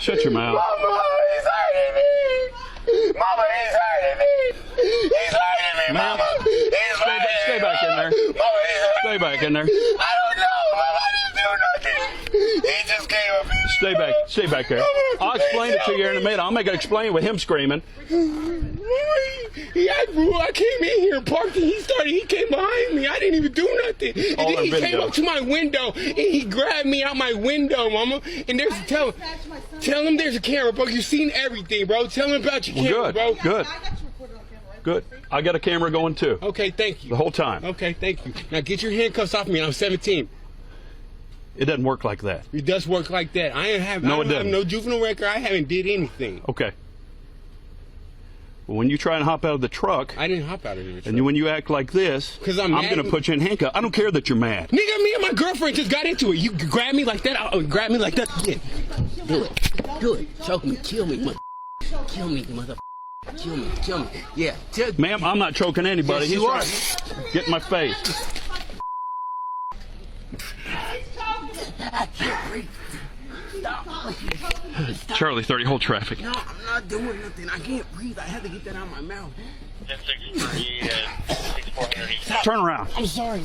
Shut your mouth. Mama, he's hurting me. Mama, he's hurting me. He's hurting me, Mama. Stay back in there. Mama, he's hurting Stay back in there. I don't know, Mama. I didn't do nothing. He just came up and Stay back. Stay back there. I'll explain it to you in a minute. I'll make it explain with him screaming. I came in here and parked and he came behind me. I didn't even do nothing. And All then he on came video. up to my window and he grabbed me out my window, Mama. And there's tell him there's a camera, bro. You've seen everything, bro. Tell him about your camera, Good. bro. Good. Good. I got a camera going too. Okay, thank you. The whole time. Okay, thank you. Now get your handcuffs off me. I'm 17. It doesn't work like that. It does work like that. I don't have no juvenile record. I haven't did anything. Okay. When you try and hop out of the truck, I didn't hop out of the truck. and when you act like this, 'Cause I'm going to mad. put you in handcuffs. I don't care that you're mad. Nigga, me and my girlfriend just got into it. You grab me like that. Grab me like that. Yeah. Do it. Do it. Choke me. Kill me. Kill me, mother. Kill me. Kill me. Yeah. Ma'am, I'm not choking anybody. Yes, He's you are. trying to get in my face. I can't breathe. Stop. Charlie 30, hold traffic. No, I'm not doing nothing. I can't breathe. I had to get that out of my mouth. 1063 6400 East. Turn around. I'm sorry.